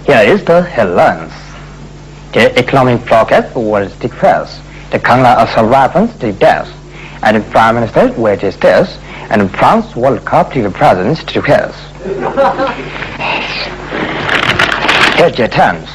Here is the headlines. The economic blockade was declared. The Kangla assault rifles to death, and the Prime Minister wages death, and France World Cup to the President to declare. Here's the terms.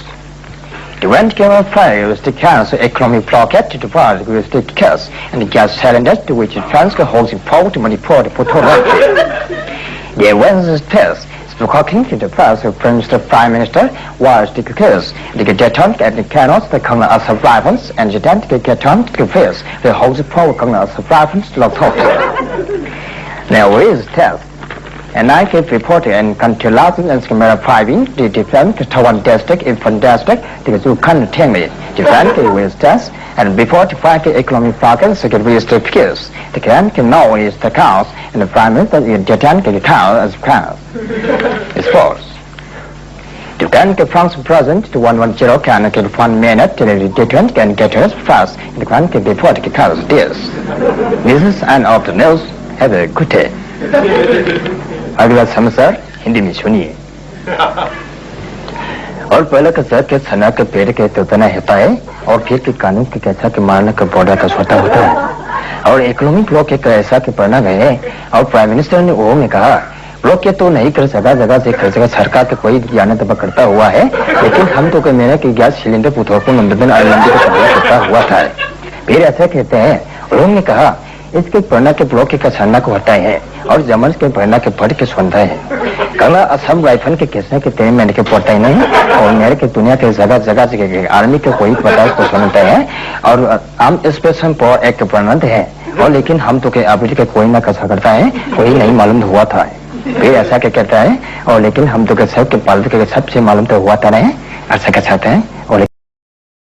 The rent given fails to cancel economic blockade to the world with the case and the gas cylinders to which France holds in power to Manipur to put the awareness test is according to the press of Prime Minister was the case. The Gajeton and the cannons the Kangla assault rifles and the Gajeton to face the holds the power Kangla assault rifles to Nokphade. Now is test. And I keep reporting and controlling and camera priving the defense to one district in fantastic because you can't tell me defense with test and before to fight the economic blockade secretary is the case. The can know is the cause and the prime minister is the cause as cause. It's false. You can get France present to 110 can get 1 minute to the different can get us fast in the can get before the cause this. This is an of the news. Have a good day. अगला समाचार हिंदी में सुनिए। और पहले का sir के सना के पेड़ के तोतना होता है और फिर के कानून के कैसा के मारने का बॉर्डर का स्वता होता है और इकोनॉमिक ब्लॉक के ऐसा के पढ़ना गए और प्राइम मिनिस्टर ने वो में कहा ब्लॉक के तो नहीं कर सका जगह से कर सका सरकार का कोई ज्ञान तब करता हुआ है लेकिन हम तो कहने कि गैस सिलेंडर पुथों को नंदन आइलैंड को करता हुआ था फिर ऐसा कहते हैं उन्होंने कहा इसके पढ़ना के ब्लॉक के छानना को हटाए हैं और जमन के पढ़ना के पढ़ के सुनता है कला असम राइफल के किसने के तेरे मैंने के पढ़ता ही नहीं और मेरे के दुनिया के जगह जगह से आर्मी के कोई पता को सुनता है और हम स्पेशल पर एक पढ़ना है और लेकिन हम तो के अभी के कोई ना कैसा करता है कोई नहीं मालूम हुआ था फिर ऐसा क्या कहता है और लेकिन हम तो के सब के पाल के सबसे मालूम तो हुआ था नहीं ऐसा क्या चाहते हैं